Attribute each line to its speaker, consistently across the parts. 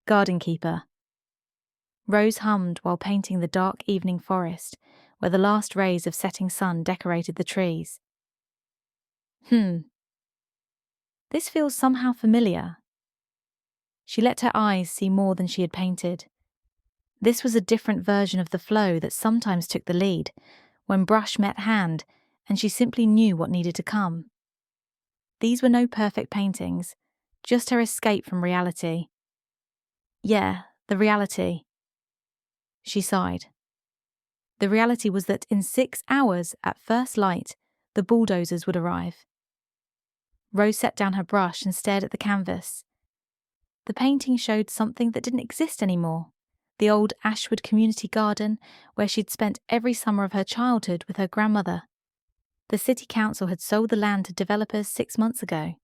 Speaker 1: Garden keeper. Rose hummed while painting the dark evening forest where the last rays of setting sun decorated the trees. This feels somehow familiar. She let her eyes see more than she had painted. This was a different version of the flow that sometimes took the lead, when brush met hand and she simply knew what needed to come. These were no perfect paintings, just her escape from reality. Yeah, the reality. She sighed. The reality was that in 6 hours, at first light, the bulldozers would arrive. Rose set down her brush and stared at the canvas. The painting showed something that didn't exist anymore. The old Ashwood community garden where she'd spent every summer of her childhood with her grandmother. The city council had sold the land to developers 6 months ago.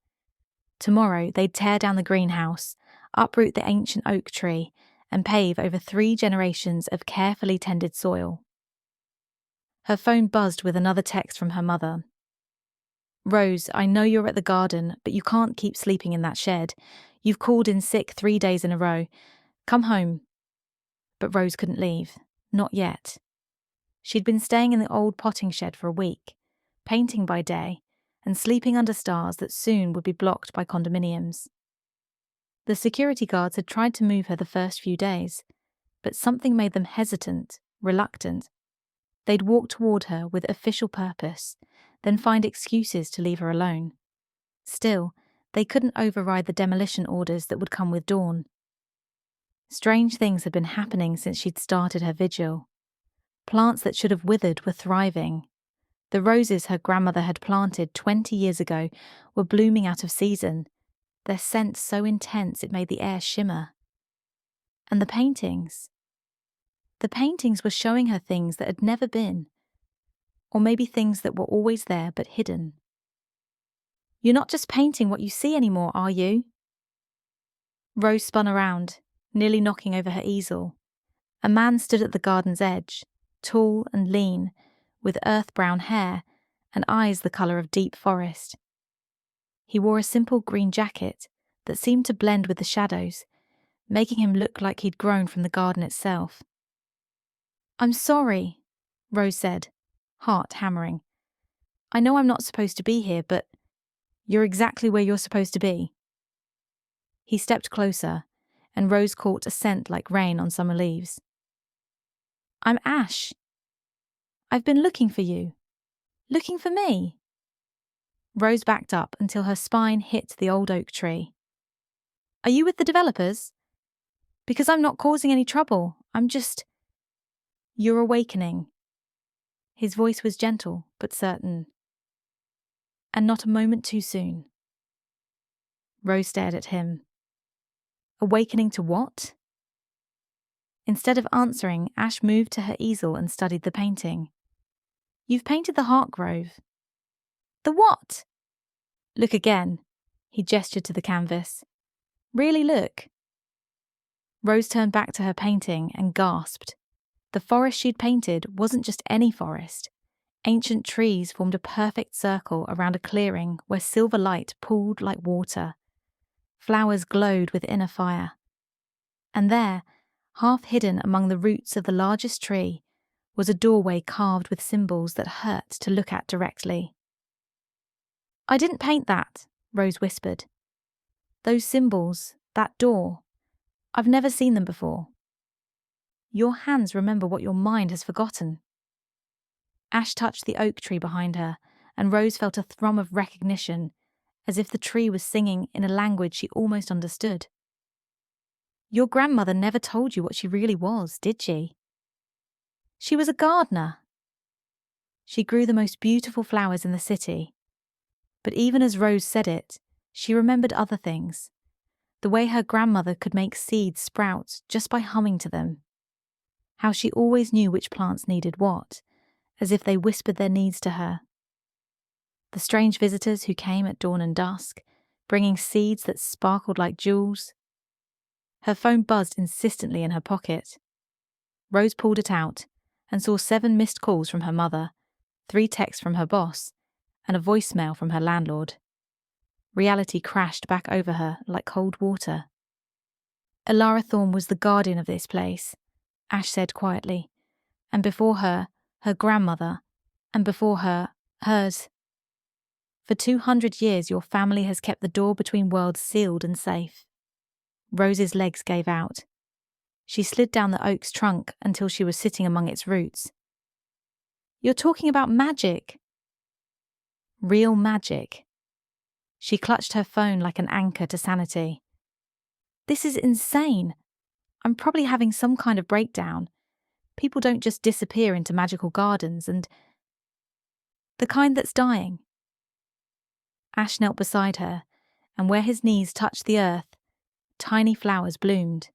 Speaker 1: Tomorrow they'd tear down the greenhouse, uproot the ancient oak tree, and pave over 3 generations of carefully tended soil. Her phone buzzed with another text from her mother. "Rose, I know you're at the garden, but you can't keep sleeping in that shed. You've called in sick 3 days in a row. Come home." But Rose couldn't leave. Not yet. She'd been staying in the old potting shed for a week, painting by day, and sleeping under stars that soon would be blocked by condominiums. The security guards had tried to move her the first few days, but something made them hesitant, reluctant. They'd walk toward her with official purpose, then find excuses to leave her alone. Still, they couldn't override the demolition orders that would come with dawn. Strange things had been happening since she'd started her vigil. Plants that should have withered were thriving. The roses her grandmother had planted 20 years ago were blooming out of season, their scent so intense it made the air shimmer. And the paintings? The paintings were showing her things that had never been, or maybe things that were always there but hidden. "You're not just painting what you see anymore, are you?" Rose spun around, nearly knocking over her easel. A man stood at the garden's edge, tall and lean, with earth-brown hair and eyes the colour of deep forest. He wore a simple green jacket that seemed to blend with the shadows, making him look like he'd grown from the garden itself. "I'm sorry," Rose said, heart hammering. "I know I'm not supposed to be here, but you're exactly where you're supposed to be." He stepped closer, and Rose caught a scent like rain on summer leaves. "I'm Ash. I've been looking for you. Looking for me." Rose backed up until her spine hit the old oak tree. "Are you with the developers? Because I'm not causing any trouble. I'm just..." "You're awakening." His voice was gentle but certain. "And not a moment too soon." Rose stared at him. "Awakening to what?" Instead of answering, Ash moved to her easel and studied the painting. "You've painted the heart grove." "The what?" "Look again." He gestured to the canvas. "Really look." Rose turned back to her painting and gasped. The forest she'd painted wasn't just any forest. Ancient trees formed a perfect circle around a clearing where silver light pooled like water. Flowers glowed with inner fire. And there, half hidden among the roots of the largest tree, was a doorway carved with symbols that hurt to look at directly. "I didn't paint that," Rose whispered. "Those symbols, that door, I've never seen them before." "Your hands remember what your mind has forgotten." Ash touched the oak tree behind her, and Rose felt a thrum of recognition, as if the tree was singing in a language she almost understood. "Your grandmother never told you what she really was, did she?" "She was a gardener." "She grew the most beautiful flowers in the city." But even as Rose said it, she remembered other things. The way her grandmother could make seeds sprout just by humming to them. How she always knew which plants needed what, as if they whispered their needs to her. The strange visitors who came at dawn and dusk, bringing seeds that sparkled like jewels. Her phone buzzed insistently in her pocket. Rose pulled it out and saw 7 missed calls from her mother, 3 texts from her boss, and a voicemail from her landlord. Reality crashed back over her like cold water. Elara Thorne was the guardian of this place, Ash said quietly, and before her, her grandmother, and before her, hers. For 200 years your family has kept the door between worlds sealed and safe. Rose's legs gave out. She slid down the oak's trunk until she was sitting among its roots. You're talking about magic. Real magic. She clutched her phone like an anchor to sanity. This is insane. I'm probably having some kind of breakdown. People don't just disappear into magical gardens and... the kind that's dying. Ash knelt beside her, and where his knees touched the earth, tiny flowers bloomed.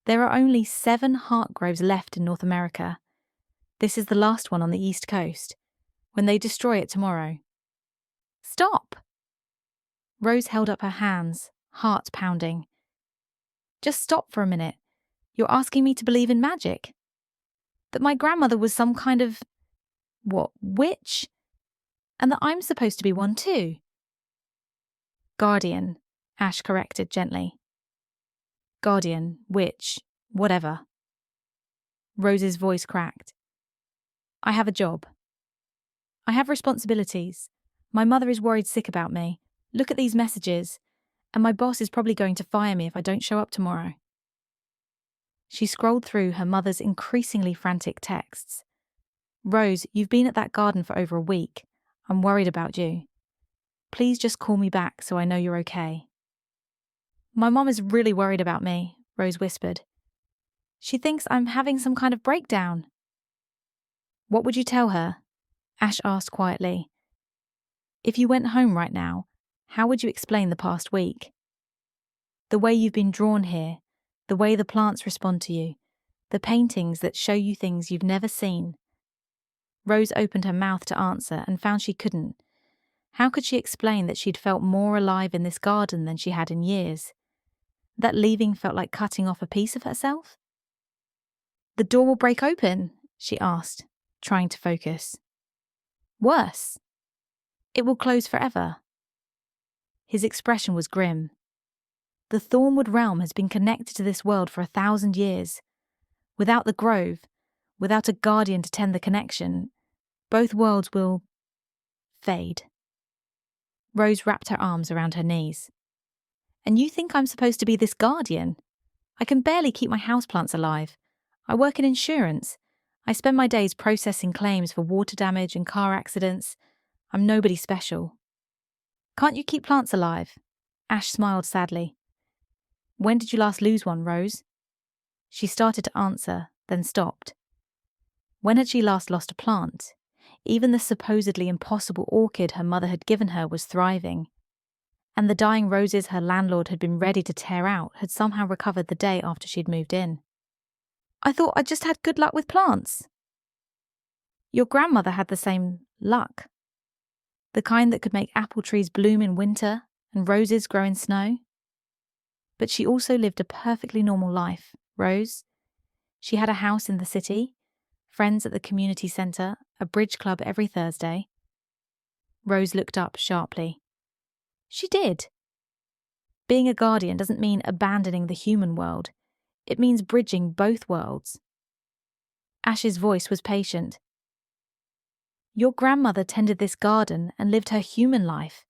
Speaker 1: There are only 7 heart groves left in North America. This is the last one on the East Coast, when they destroy it tomorrow. Stop! Rose held up her hands, heart pounding. Just stop for a minute. You're asking me to believe in magic? That my grandmother was some kind of... what, witch? And that I'm supposed to be one too? Guardian, Ash corrected gently. Guardian, witch, whatever. Rose's voice cracked. I have a job. I have responsibilities. My mother is worried sick about me. Look at these messages. And my boss is probably going to fire me if I don't show up tomorrow. She scrolled through her mother's increasingly frantic texts. Rose, you've been at that garden for over a week. I'm worried about you. Please just call me back so I know you're okay. My mom is really worried about me, Rose whispered. She thinks I'm having some kind of breakdown. What would you tell her? Ash asked quietly. If you went home right now, how would you explain the past week? The way you've been drawn here, the way the plants respond to you, the paintings that show you things you've never seen. Rose opened her mouth to answer and found she couldn't. How could she explain that she'd felt more alive in this garden than she had in years? That leaving felt like cutting off a piece of herself? The door will break open, she asked, trying to focus. Worse. It will close forever. His expression was grim. The Thornwood realm has been connected to this world for 1,000 years. Without the grove, without a guardian to tend the connection, both worlds will... fade. Rose wrapped her arms around her knees. And you think I'm supposed to be this guardian? I can barely keep my houseplants alive. I work in insurance. I spend my days processing claims for water damage and car accidents. I'm nobody special. Can't you keep plants alive? Ash smiled sadly. When did you last lose one, Rose? She started to answer, then stopped. When had she last lost a plant? Even the supposedly impossible orchid her mother had given her was thriving. And the dying roses her landlord had been ready to tear out had somehow recovered the day after she'd moved in. I thought I just had good luck with plants. Your grandmother had the same luck. The kind that could make apple trees bloom in winter and roses grow in snow. But she also lived a perfectly normal life, Rose. She had a house in the city, friends at the community centre, a bridge club every Thursday. Rose looked up sharply. She did. Being a guardian doesn't mean abandoning the human world. It means bridging both worlds. Ash's voice was patient. Your grandmother tended this garden and lived her human life.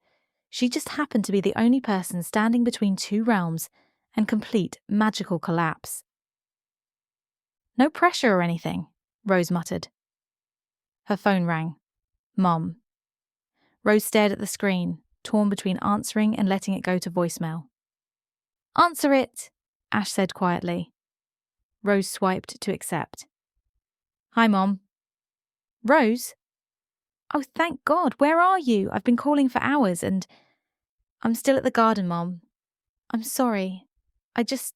Speaker 1: She just happened to be the only person standing between two realms and complete magical collapse. No pressure or anything, Rose muttered. Her phone rang. Mom. Rose stared at the screen, torn between answering and letting it go to voicemail. Answer it, Ash said quietly. Rose swiped to accept. Hi, Mom. Rose? Oh, thank God, where are you? I've been calling for hours and... I'm still at the garden, Mom. I'm sorry. I just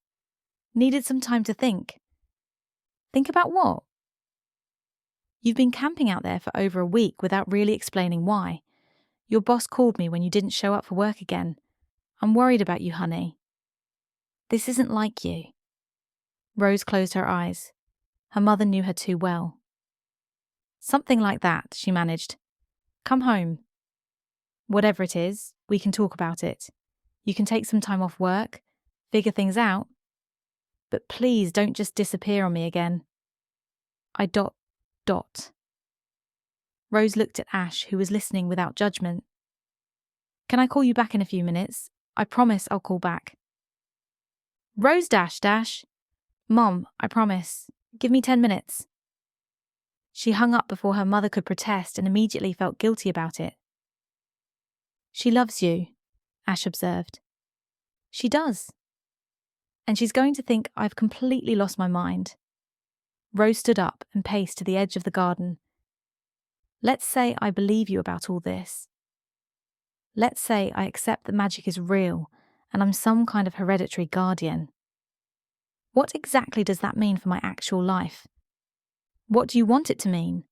Speaker 1: needed some time to think. Think about what? You've been camping out there for over a week without really explaining why. Your boss called me when you didn't show up for work again. I'm worried about you, honey. This isn't like you. Rose closed her eyes. Her mother knew her too well. Something like that, she managed. Come home. Whatever it is, we can talk about it. You can take some time off work, figure things out. But please don't just disappear on me again. I ... Rose looked at Ash, who was listening without judgment. Can I call you back in a few minutes? I promise I'll call back. Rose ... Mom, I promise. Give me 10 minutes. She hung up before her mother could protest and immediately felt guilty about it. She loves you, Ash observed. She does. And she's going to think I've completely lost my mind. Rose stood up and paced to the edge of the garden. Let's say I believe you about all this. Let's say I accept that magic is real and I'm some kind of hereditary guardian. What exactly does that mean for my actual life? What do you want it to mean?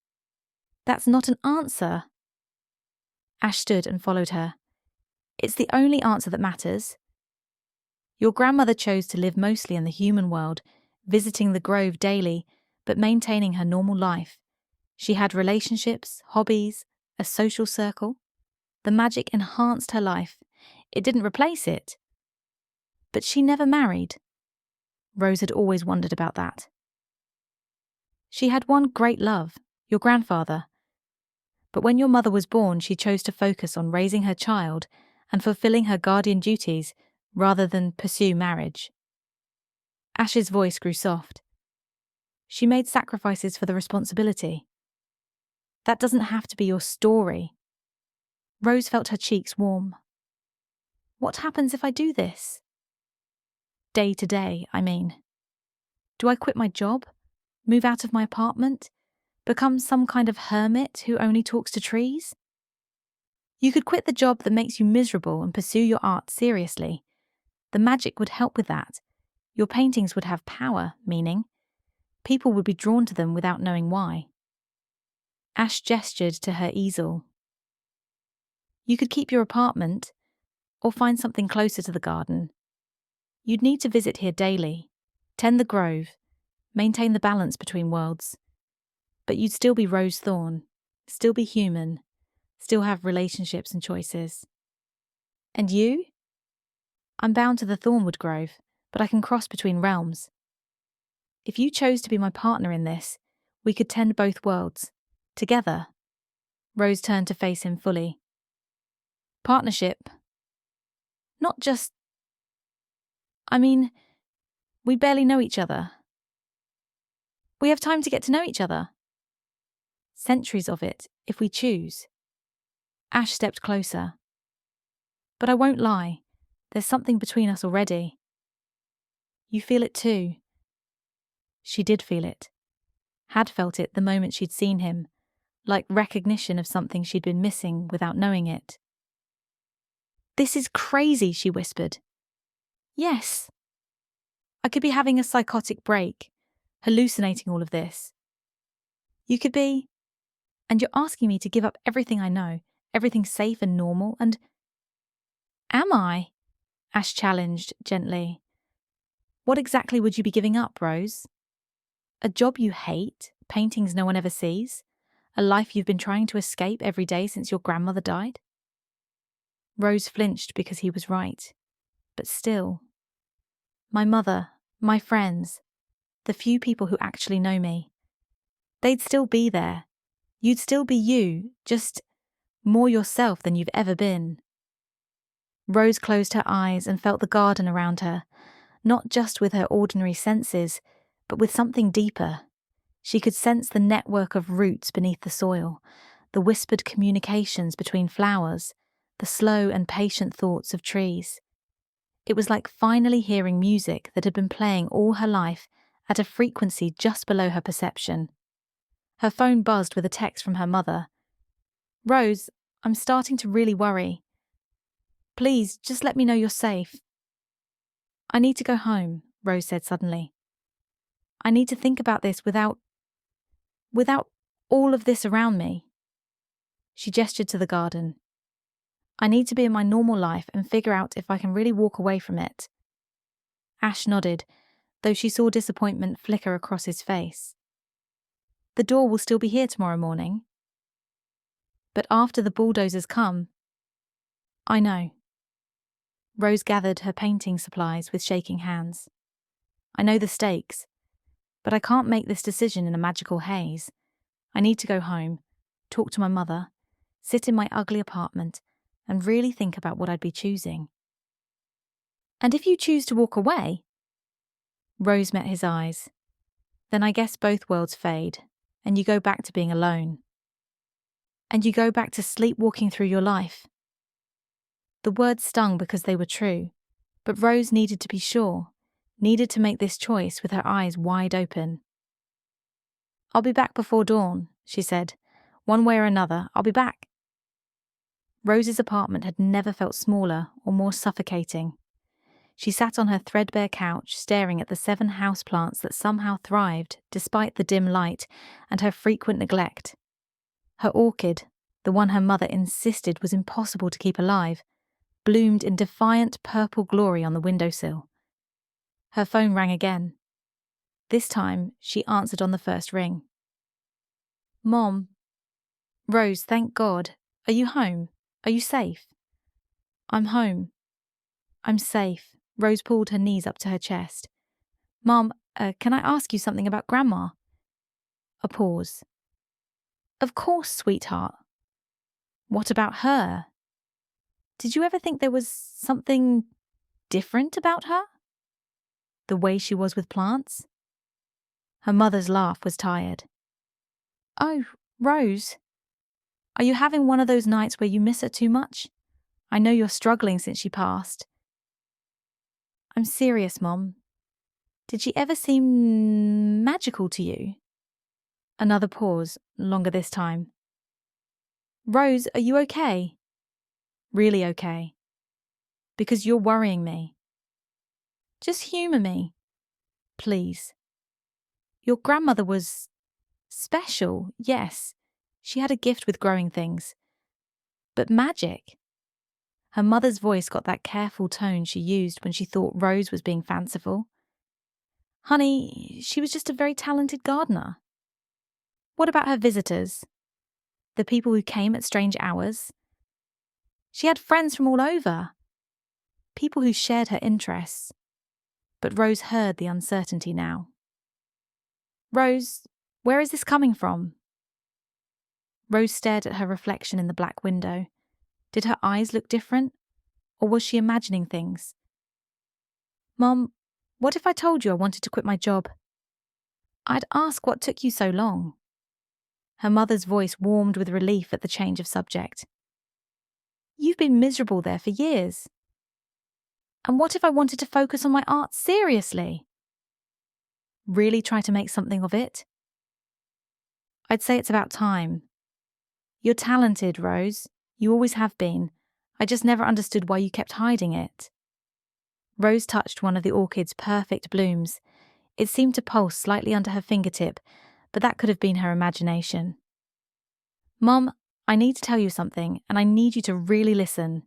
Speaker 1: That's not an answer. Ash stood and followed her. It's the only answer that matters. Your grandmother chose to live mostly in the human world, visiting the grove daily, but maintaining her normal life. She had relationships, hobbies, a social circle. The magic enhanced her life. It didn't replace it. But she never married. Rose had always wondered about that. She had one great love, your grandfather. But when your mother was born, she chose to focus on raising her child and fulfilling her guardian duties rather than pursue marriage. Ash's voice grew soft. She made sacrifices for the responsibility. That doesn't have to be your story. Rose felt her cheeks warm. What happens if I do this? Day to day, I mean. Do I quit my job? Move out of my apartment? Become some kind of hermit who only talks to trees? You could quit the job that makes you miserable and pursue your art seriously. The magic would help with that. Your paintings would have power, meaning. People would be drawn to them without knowing why. Ash gestured to her easel. You could keep your apartment, or find something closer to the garden. You'd need to visit here daily, tend the grove, maintain the balance between worlds. But you'd still be Rose Thorn, still be human, still have relationships and choices. And you? I'm bound to the Thornwood Grove, but I can cross between realms. If you chose to be my partner in this, we could tend both worlds, together. Rose turned to face him fully. Partnership. Not just... we barely know each other. We have time to get to know each other. Centuries of it, if we choose. Ash stepped closer. But I won't lie, there's something between us already. You feel it too. She did feel it. Had felt it the moment she'd seen him, like recognition of something she'd been missing without knowing it. This is crazy, she whispered. Yes. I could be having a psychotic break, hallucinating all of this. You could be... And you're asking me to give up everything I know, everything safe and normal, and... Am I? Ash challenged gently. What exactly would you be giving up, Rose? A job you hate, paintings no one ever sees, a life you've been trying to escape every day since your grandmother died? Rose flinched because he was right. But still. My mother, my friends, the few people who actually know me. They'd still be there. You'd still be you, just more yourself than you've ever been. Rose closed her eyes and felt the garden around her, not just with her ordinary senses, but with something deeper. She could sense the network of roots beneath the soil, the whispered communications between flowers, the slow and patient thoughts of trees. It was like finally hearing music that had been playing all her life at a frequency just below her perception. Her phone buzzed with a text from her mother. Rose, I'm starting to really worry. Please, just let me know you're safe. I need to go home, Rose said suddenly. I need to think about this without all of this around me. She gestured to the garden. I need to be in my normal life and figure out if I can really walk away from it. Ash nodded, though she saw disappointment flicker across his face. The door will still be here tomorrow morning. But after the bulldozers come, I know. Rose gathered her painting supplies with shaking hands. I know the stakes, but I can't make this decision in a magical haze. I need to go home, talk to my mother, sit in my ugly apartment, and really think about what I'd be choosing. And if you choose to walk away? Rose met his eyes. Then I guess both worlds fade, and you go back to being alone. And you go back to sleepwalking through your life. The words stung because they were true, but Rose needed to be sure, needed to make this choice with her eyes wide open. I'll be back before dawn, she said. One way or another, I'll be back. Rose's apartment had never felt smaller or more suffocating. She sat on her threadbare couch, staring at the 7 houseplants that somehow thrived despite the dim light and her frequent neglect. Her orchid, the one her mother insisted was impossible to keep alive, bloomed in defiant purple glory on the windowsill. Her phone rang again. This time, she answered on the first ring. Mom. Rose, thank God. Are you home? Are you safe? I'm home. I'm safe. Rose pulled her knees up to her chest. Mom, can I ask you something about Grandma? A pause. Of course, sweetheart. What about her? Did you ever think there was something different about her? The way she was with plants? Her mother's laugh was tired. Oh, Rose. Are you having one of those nights where you miss her too much? I know you're struggling since she passed. I'm serious, Mom. Did she ever seem magical to you? Another pause, longer this time. Rose, are you okay? Really okay. Because you're worrying me. Just humour me. Please. Your grandmother was special, yes. She had a gift with growing things. But magic. Her mother's voice got that careful tone she used when she thought Rose was being fanciful. Honey, she was just a very talented gardener. What about her visitors? The people who came at strange hours? She had friends from all over. People who shared her interests. But Rose heard the uncertainty now. Rose, where is this coming from? Rose stared at her reflection in the black window. Did her eyes look different? Or was she imagining things? Mom, what if I told you I wanted to quit my job? I'd ask what took you so long. Her mother's voice warmed with relief at the change of subject. You've been miserable there for years. And what if I wanted to focus on my art seriously? Really try to make something of it? I'd say it's about time. You're talented, Rose. You always have been. I just never understood why you kept hiding it. Rose touched one of the orchid's perfect blooms. It seemed to pulse slightly under her fingertip, but that could have been her imagination. Mom, I need to tell you something, and I need you to really listen.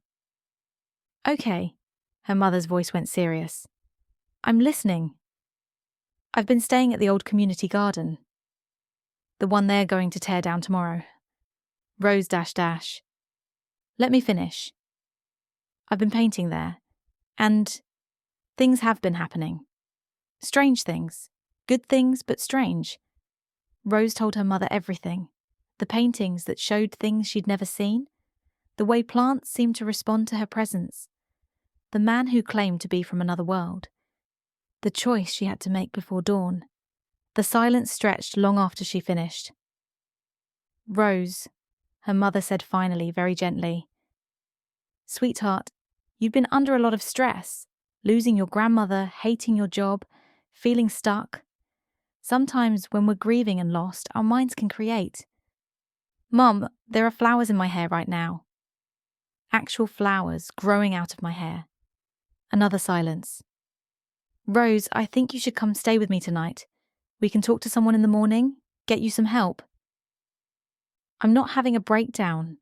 Speaker 1: Okay. Her mother's voice went serious. I'm listening. I've been staying at the old community garden. The one they're going to tear down tomorrow. Rose ... Let me finish. I've been painting there, and things have been happening. Strange things. Good things, but strange. Rose told her mother everything. The paintings that showed things she'd never seen. The way plants seemed to respond to her presence. The man who claimed to be from another world. The choice she had to make before dawn. The silence stretched long after she finished. Rose, her mother said finally, very gently. Sweetheart, you've been under a lot of stress. Losing your grandmother, hating your job, feeling stuck. Sometimes when we're grieving and lost, our minds can create. Mum, there are flowers in my hair right now. Actual flowers growing out of my hair. Another silence. Rose, I think you should come stay with me tonight. We can talk to someone in the morning, get you some help. I'm not having a breakdown.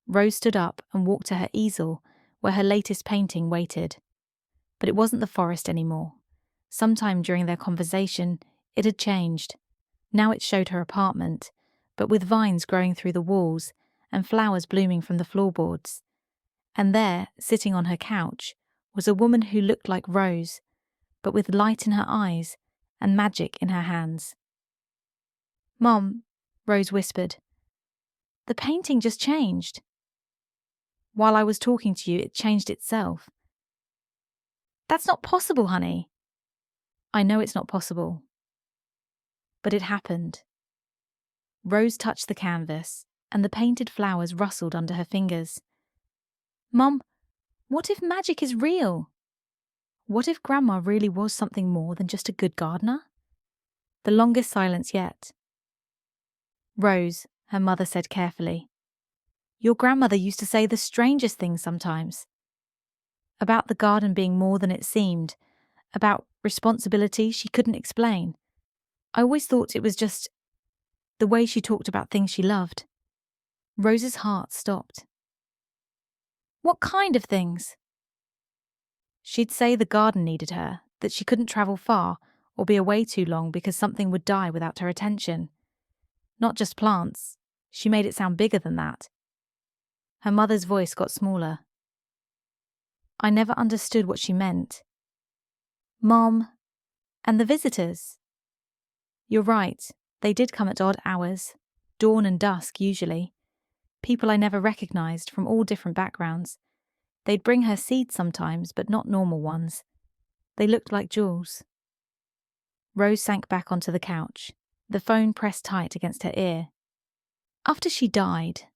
Speaker 1: Rose stood up and walked to her easel, where her latest painting waited. But it wasn't the forest anymore. Sometime during their conversation, it had changed. Now it showed her apartment, but with vines growing through the walls and flowers blooming from the floorboards. And there, sitting on her couch, was a woman who looked like Rose, but with light in her eyes and magic in her hands. "Mom," Rose whispered, "the painting just changed. While I was talking to you, it changed itself." "That's not possible, honey." "I know it's not possible." But it happened. Rose touched the canvas, and the painted flowers rustled under her fingers. "Mom, what if magic is real? What if Grandma really was something more than just a good gardener?" The longest silence yet. "Rose," her mother said carefully, "your grandmother used to say the strangest things sometimes. About the garden being more than it seemed, about responsibility she couldn't explain. I always thought it was just the way she talked about things she loved." Rose's heart stopped. "What kind of things?" "She'd say the garden needed her, that she couldn't travel far or be away too long because something would die without her attention. Not just plants. She made it sound bigger than that." Her mother's voice got smaller. "I never understood what she meant." "Mom, and the visitors?" "You're right, they did come at odd hours, dawn and dusk usually. People I never recognized from all different backgrounds. They'd bring her seeds sometimes, but not normal ones. They looked like jewels." Rose sank back onto the couch, the phone pressed tight against her ear. "After she died,"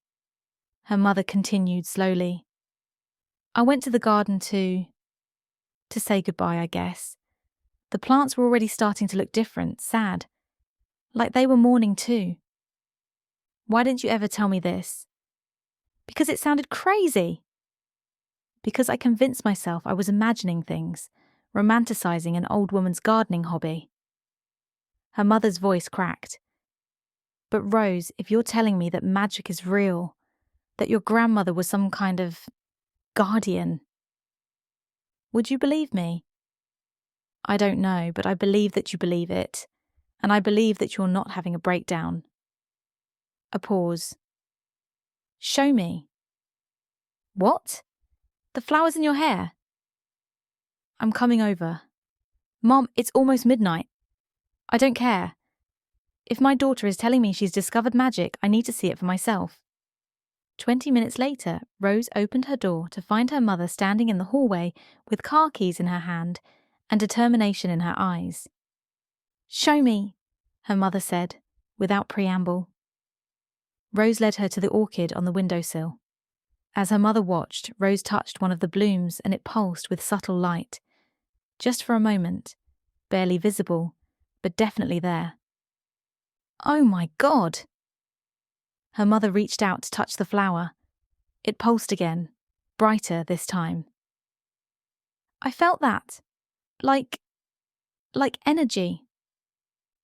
Speaker 1: her mother continued slowly, "I went to the garden to say goodbye, I guess. The plants were already starting to look different, sad. Like they were mourning too." "Why didn't you ever tell me this?" "Because it sounded crazy." "Because I convinced myself I was imagining things, romanticizing an old woman's gardening hobby." Her mother's voice cracked. "But Rose, if you're telling me that magic is real, that your grandmother was some kind of guardian, would you believe me?" "I don't know, but I believe that you believe it, and I believe that you're not having a breakdown." A pause. "Show me." "What? The flowers in your hair?" "I'm coming over." "Mom, it's almost midnight. I don't care. If my daughter is telling me she's discovered magic, I need to see it for myself." 20 minutes later, Rose opened her door to find her mother standing in the hallway with car keys in her hand and determination in her eyes. "Show me," her mother said, without preamble. Rose led her to the orchid on the windowsill. As her mother watched, Rose touched one of the blooms and it pulsed with subtle light. Just for a moment, barely visible, but definitely there. "Oh my God!" Her mother reached out to touch the flower. It pulsed again, brighter this time. "I felt that. Like energy."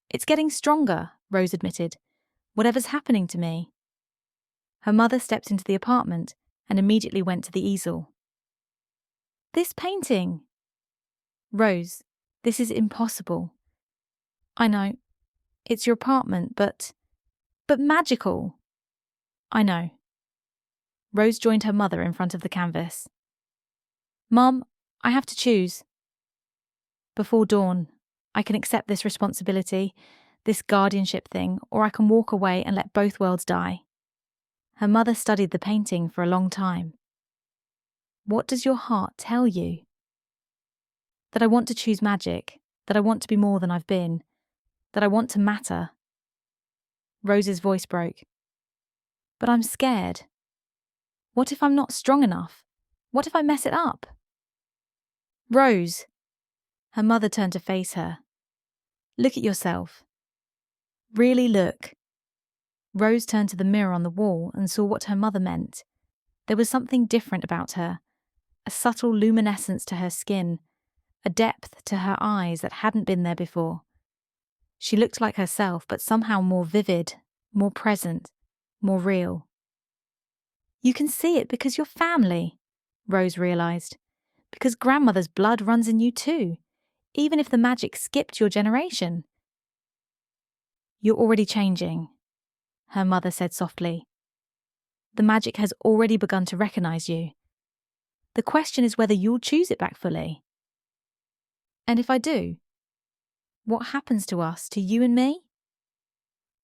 Speaker 1: "It's getting stronger," Rose admitted. "Whatever's happening to me." Her mother stepped into the apartment and immediately went to the easel. "This painting." "Rose, this is impossible." "I know. It's your apartment, but magical." "I know." Rose joined her mother in front of the canvas. "Mom, I have to choose." "Before dawn, I can accept this responsibility, this guardianship thing, or I can walk away and let both worlds die." Her mother studied the painting for a long time. "What does your heart tell you?" "That I want to choose magic, that I want to be more than I've been, that I want to matter." Rose's voice broke. "But I'm scared. What if I'm not strong enough? What if I mess it up?" "Rose!" Her mother turned to face her. "Look at yourself. Really look." Rose turned to the mirror on the wall and saw what her mother meant. There was something different about her, a subtle luminescence to her skin, a depth to her eyes that hadn't been there before. She looked like herself, but somehow more vivid, more present, more real. "You can see it because you're family," Rose realized. "Because grandmother's blood runs in you too, even if the magic skipped your generation." "You're already changing," her mother said softly. "The magic has already begun to recognize you. The question is whether you'll choose it back fully. And if I do, what happens to us, to you and me?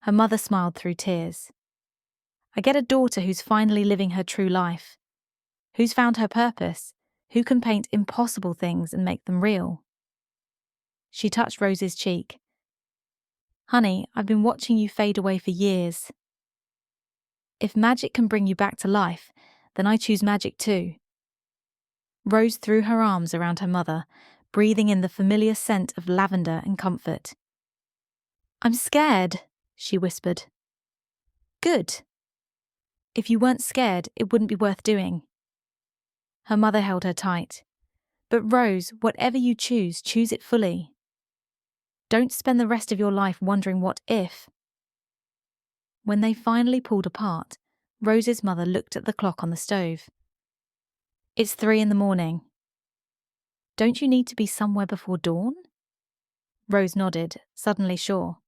Speaker 1: Her mother smiled through tears. I get a daughter who's finally living her true life, who's found her purpose, who can paint impossible things and make them real. She touched Rose's cheek. Honey, I've been watching you fade away for years. If magic can bring you back to life, then I choose magic too. Rose threw her arms around her mother, breathing in the familiar scent of lavender and comfort. I'm scared, she whispered. Good. If you weren't scared, it wouldn't be worth doing. Her mother held her tight. But Rose, whatever you choose it fully. Don't spend the rest of your life wondering what if. When they finally pulled apart, Rose's mother looked at the clock on the stove. It's 3 a.m. Don't you need to be somewhere before dawn? Rose nodded, suddenly sure.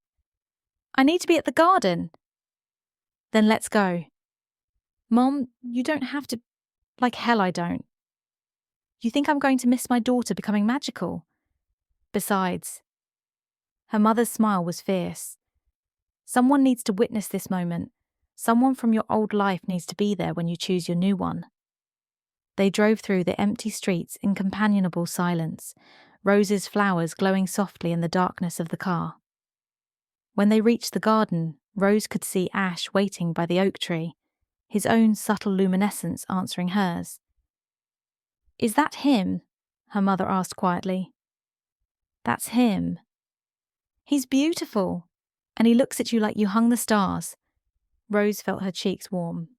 Speaker 1: I need to be at the garden. Then let's go. Mom, you don't have to. Like hell I don't. You think I'm going to miss my daughter becoming magical? Besides, her mother's smile was fierce. Someone needs to witness this moment. Someone from your old life needs to be there when you choose your new one. They drove through the empty streets in companionable silence, Rose's flowers glowing softly in the darkness of the car. When they reached the garden, Rose could see Ash waiting by the oak tree, his own subtle luminescence answering hers. Is that him? Her mother asked quietly. That's him. He's beautiful, and he looks at you like you hung the stars. Rose felt her cheeks warm.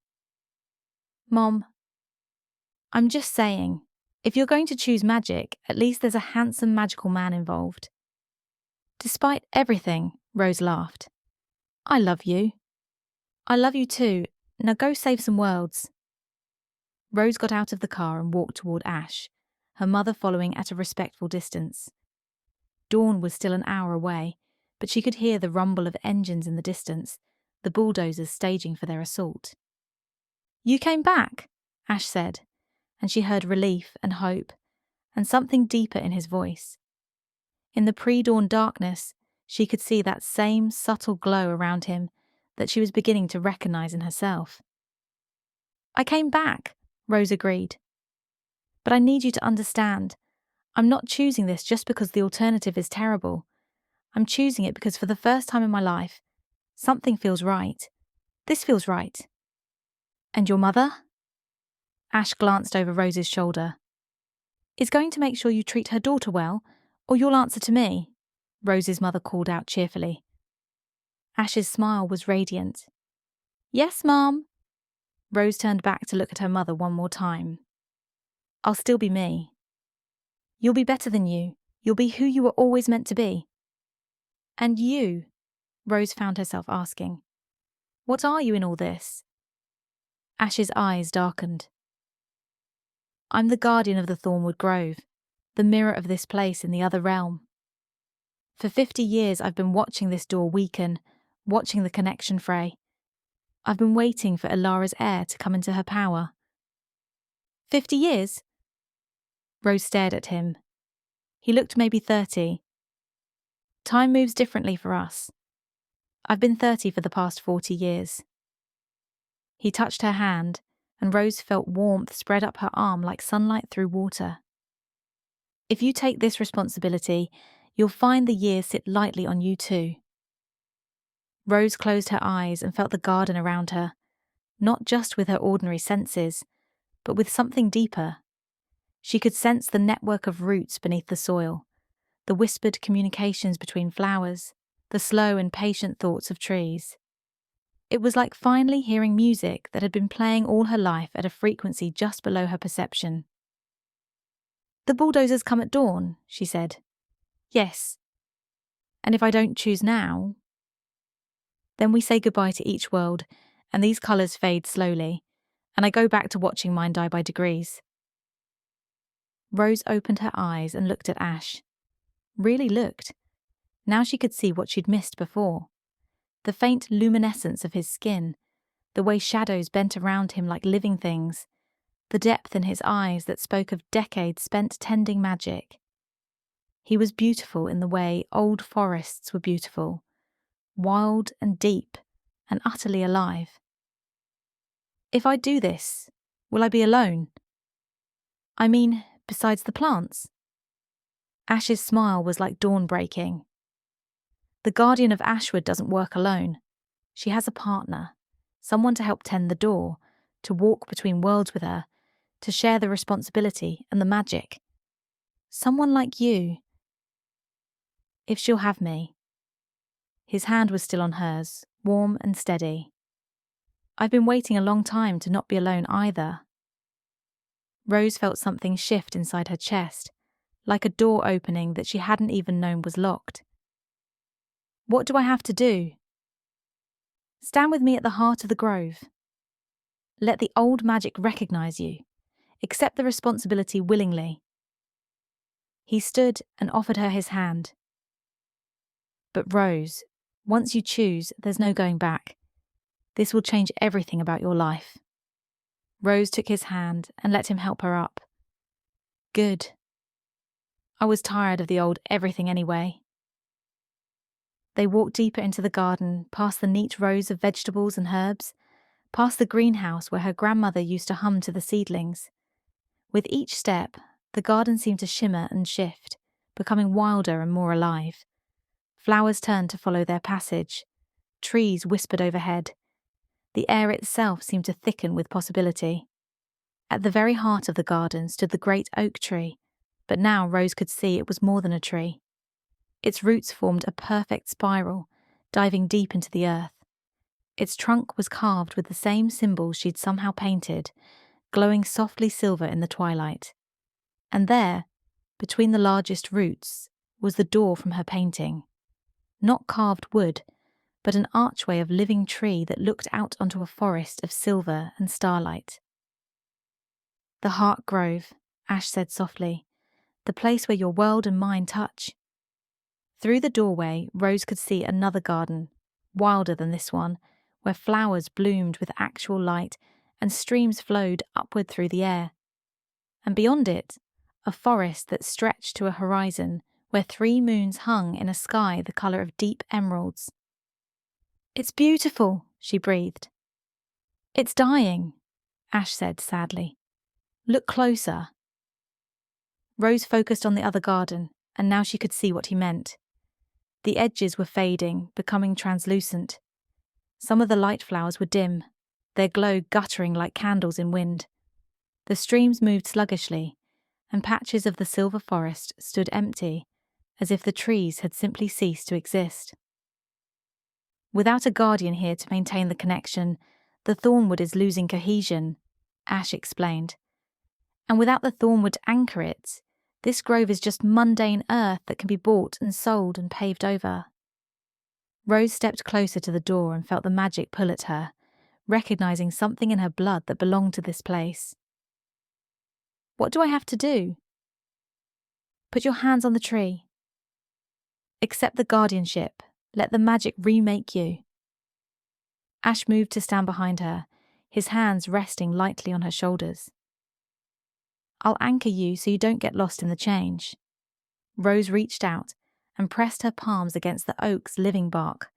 Speaker 1: Mom, I'm just saying, if you're going to choose magic, at least there's a handsome magical man involved. Despite everything, Rose laughed. I love you. I love you too. Now go save some worlds. Rose got out of the car and walked toward Ash, her mother following at a respectful distance. Dawn was still an hour away, but she could hear the rumble of engines in the distance, the bulldozers staging for their assault. You came back, Ash said, and she heard relief and hope, and something deeper in his voice. In the pre-dawn darkness, she could see that same subtle glow around him that she was beginning to recognize in herself. I came back, Rose agreed. But I need you to understand, I'm not choosing this just because the alternative is terrible. I'm choosing it because for the first time in my life, something feels right. This feels right. And your mother? Ash glanced over Rose's shoulder. Is going to make sure you treat her daughter well, or you'll answer to me, Rose's mother called out cheerfully. Ash's smile was radiant. Yes, Mom. Rose turned back to look at her mother one more time. I'll still be me. You'll be better than you. You'll be who you were always meant to be. And you, Rose found herself asking, what are you in all this? Ash's eyes darkened. I'm the guardian of the Thornwood Grove, the mirror of this place in the other realm. For 50 years I've been watching this door weaken, watching the connection fray. I've been waiting for Ilara's heir to come into her power. 50 years? Rose stared at him. He looked maybe 30. Time moves differently for us. I've been 30 for the past 40 years. He touched her hand, and Rose felt warmth spread up her arm like sunlight through water. If you take this responsibility, you'll find the years sit lightly on you too. Rose closed her eyes and felt the garden around her, not just with her ordinary senses, but with something deeper. She could sense the network of roots beneath the soil, the whispered communications between flowers, the slow and patient thoughts of trees. It was like finally hearing music that had been playing all her life at a frequency just below her perception. The bulldozers come at dawn, she said. Yes. And if I don't choose now? Then we say goodbye to each world, and these colours fade slowly, and I go back to watching mine die by degrees. Rose opened her eyes and looked at Ash. Really looked. Now she could see what she'd missed before. The faint luminescence of his skin, the way shadows bent around him like living things, the depth in his eyes that spoke of decades spent tending magic. He was beautiful in the way old forests were beautiful, wild and deep and utterly alive. If I do this, will I be alone? I mean, besides the plants? Ash's smile was like dawn breaking. The guardian of Ashwood doesn't work alone. She has a partner, someone to help tend the door, to walk between worlds with her, to share the responsibility and the magic. Someone like you. If she'll have me. His hand was still on hers, warm and steady. I've been waiting a long time to not be alone either. Rose felt something shift inside her chest, like a door opening that she hadn't even known was locked. What do I have to do? Stand with me at the heart of the grove. Let the old magic recognize you. Accept the responsibility willingly. He stood and offered her his hand. But Rose, once you choose, there's no going back. This will change everything about your life. Rose took his hand and let him help her up. Good. I was tired of the old everything anyway. They walked deeper into the garden, past the neat rows of vegetables and herbs, past the greenhouse where her grandmother used to hum to the seedlings. With each step, the garden seemed to shimmer and shift, becoming wilder and more alive. Flowers turned to follow their passage. Trees whispered overhead. The air itself seemed to thicken with possibility. At the very heart of the garden stood the great oak tree, but now Rose could see it was more than a tree. Its roots formed a perfect spiral, diving deep into the earth. Its trunk was carved with the same symbols she'd somehow painted, glowing softly silver in the twilight. And there, between the largest roots, was the door from her painting. Not carved wood, but an archway of living tree that looked out onto a forest of silver and starlight. The Heart Grove, Ash said softly, the place where your world and mine touch. Through the doorway, Rose could see another garden, wilder than this one, where flowers bloomed with actual light and streams flowed upward through the air. And beyond it, a forest that stretched to a horizon where 3 moons hung in a sky the colour of deep emeralds. It's beautiful, she breathed. It's dying, Ash said sadly. Look closer. Rose focused on the other garden, and now she could see what he meant. The edges were fading, becoming translucent. Some of the light flowers were dim, their glow guttering like candles in wind. The streams moved sluggishly, and patches of the silver forest stood empty, as if the trees had simply ceased to exist. Without a guardian here to maintain the connection, the thornwood is losing cohesion, Ash explained. And without the thornwood to anchor it, this grove is just mundane earth that can be bought and sold and paved over. Rose stepped closer to the door and felt the magic pull at her, recognizing something in her blood that belonged to this place. What do I have to do? Put your hands on the tree. Accept the guardianship. Let the magic remake you. Ash moved to stand behind her, his hands resting lightly on her shoulders. I'll anchor you so you don't get lost in the change. Rose reached out and pressed her palms against the oak's living bark.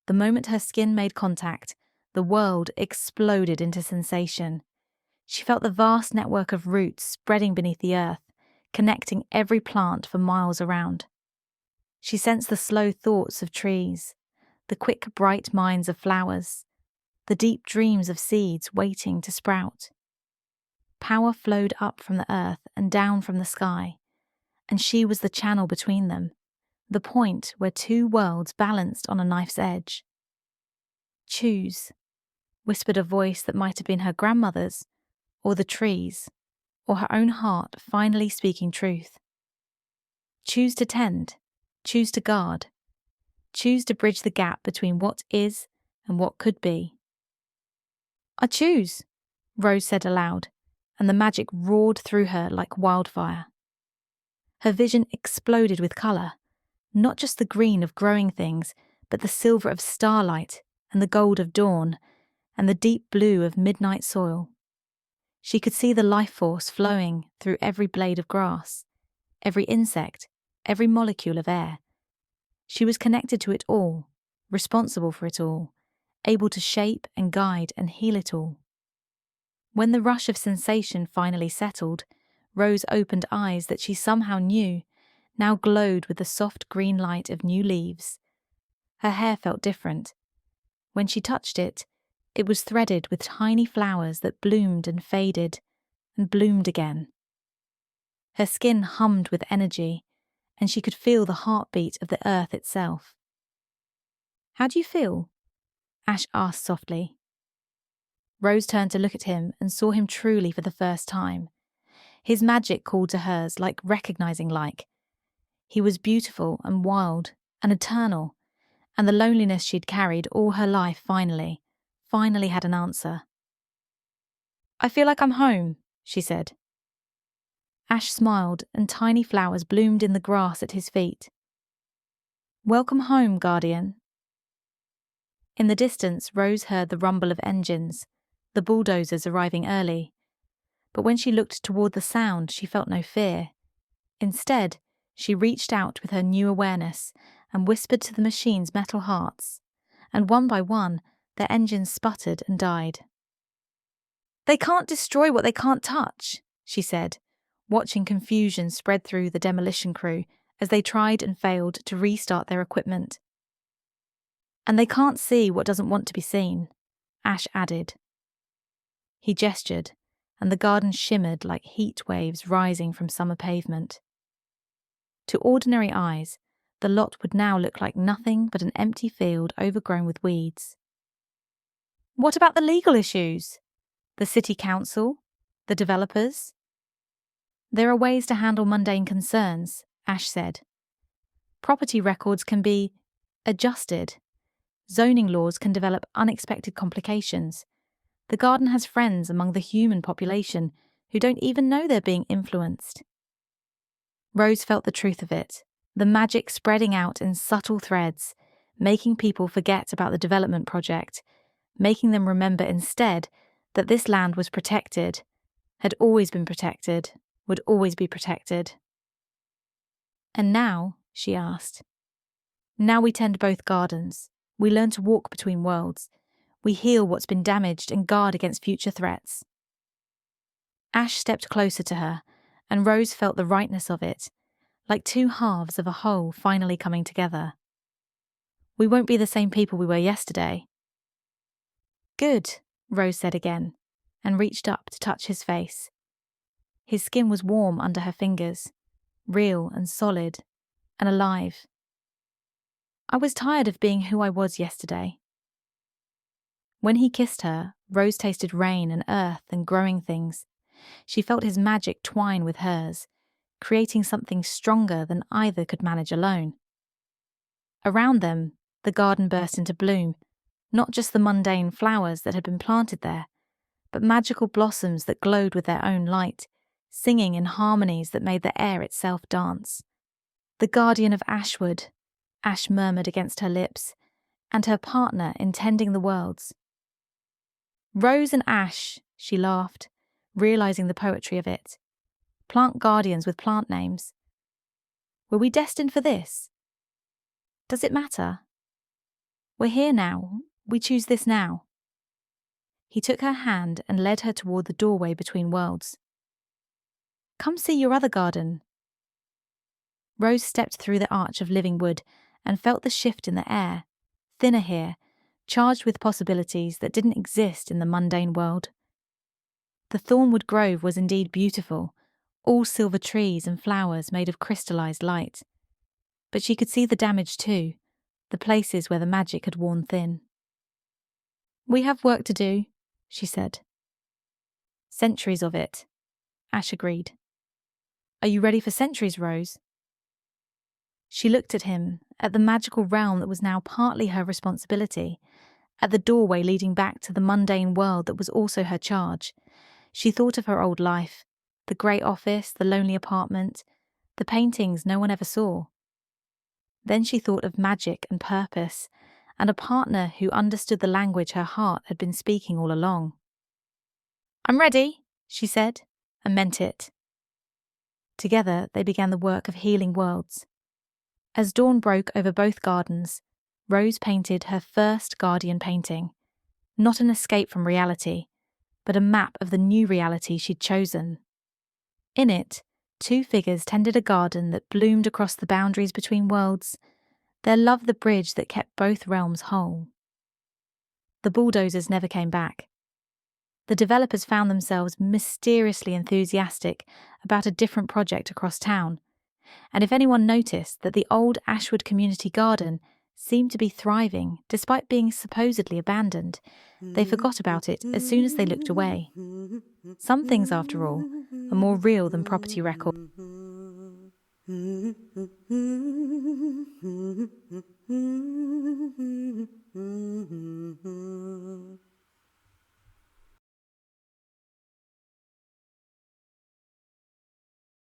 Speaker 1: The moment her skin made contact, the world exploded into sensation. She felt the vast network of roots spreading beneath the earth, connecting every plant for miles around. She sensed the slow thoughts of trees, the quick, bright minds of flowers, the deep dreams of seeds waiting to sprout. Power flowed up from the earth and down from the sky, and she was the channel between them, the point where 2 worlds balanced on a knife's edge. Choose, whispered a voice that might have been her grandmother's, or the trees, or her own heart finally speaking truth. Choose to tend, choose to guard, choose to bridge the gap between what is and what could be. I choose, Rose said aloud, and the magic roared through her like wildfire. Her vision exploded with colour, not just the green of growing things, but the silver of starlight and the gold of dawn and the deep blue of midnight soil. She could see the life force flowing through every blade of grass, every insect, every molecule of air. She was connected to it all, responsible for it all, able to shape and guide and heal it all. When the rush of sensation finally settled, Rose opened eyes that she somehow knew now glowed with the soft green light of new leaves. Her hair felt different. When she touched it, it was threaded with tiny flowers that bloomed and faded and bloomed again. Her skin hummed with energy, and she could feel the heartbeat of the earth itself. "How do you feel?" Ash asked softly. Rose turned to look at him and saw him truly for the first time. His magic called to hers like recognizing like. He was beautiful and wild and eternal, and the loneliness she'd carried all her life finally had an answer. "I feel like I'm home," she said. Ash smiled, and tiny flowers bloomed in the grass at his feet. "Welcome home, Guardian." In the distance, Rose heard the rumble of engines, the bulldozers arriving early. But when she looked toward the sound, she felt no fear. Instead, she reached out with her new awareness and whispered to the machine's metal hearts, and one by one, their engines sputtered and died. "They can't destroy what they can't touch," she said, watching confusion spread through the demolition crew as they tried and failed to restart their equipment. "And they can't see what doesn't want to be seen," Ash added. He gestured, and the garden shimmered like heat waves rising from summer pavement. To ordinary eyes, the lot would now look like nothing but an empty field overgrown with weeds. "What about the legal issues? The city council? The developers?" "There are ways to handle mundane concerns," Ash said. "Property records can be adjusted. Zoning laws can develop unexpected complications. The garden has friends among the human population who don't even know they're being influenced." Rose felt the truth of it, the magic spreading out in subtle threads, making people forget about the development project, making them remember instead that this land was protected, had always been protected, would always be protected. "And now," she asked, "now we tend both gardens. We learn to walk between worlds. We heal what's been damaged and guard against future threats." Ash stepped closer to her, and Rose felt the rightness of it, like two halves of a whole finally coming together. "We won't be the same people we were yesterday." "Good," Rose said again, and reached up to touch his face. His skin was warm under her fingers, real and solid, and alive. "I was tired of being who I was yesterday." When he kissed her, Rose tasted rain and earth and growing things. She felt his magic twine with hers, creating something stronger than either could manage alone. Around them, the garden burst into bloom, not just the mundane flowers that had been planted there, but magical blossoms that glowed with their own light, singing in harmonies that made the air itself dance. "The guardian of Ashwood," Ash murmured against her lips, "and her partner in tending the worlds." "Rose and Ash," she laughed, realizing the poetry of it. "Plant guardians with plant names. Were we destined for this? Does it matter? We're here now. We choose this now." He took her hand and led her toward the doorway between worlds. "Come see your other garden." Rose stepped through the arch of living wood and felt the shift in the air, thinner here, charged with possibilities that didn't exist in the mundane world. The Thornwood Grove was indeed beautiful, all silver trees and flowers made of crystallized light. But she could see the damage too, the places where the magic had worn thin. "We have work to do," she said. "Centuries of it," Ash agreed. "Are you ready for centuries, Rose?" She looked at him, at the magical realm that was now partly her responsibility, at the doorway leading back to the mundane world that was also her charge. She thought of her old life, the grey office, the lonely apartment, the paintings no one ever saw. Then she thought of magic and purpose, and a partner who understood the language her heart had been speaking all along. "I'm ready," she said, and meant it. Together, they began the work of healing worlds. As dawn broke over both gardens, Rose painted her first guardian painting, not an escape from reality, but a map of the new reality she'd chosen. In it, two figures tended a garden that bloomed across the boundaries between worlds, their love the bridge that kept both realms whole. The bulldozers never came back. The developers found themselves mysteriously enthusiastic about a different project across town, and if anyone noticed that the old Ashwood Community Garden seemed to be thriving despite being supposedly abandoned, they forgot about it as soon as they looked away. Some things, after all, are more real than property records.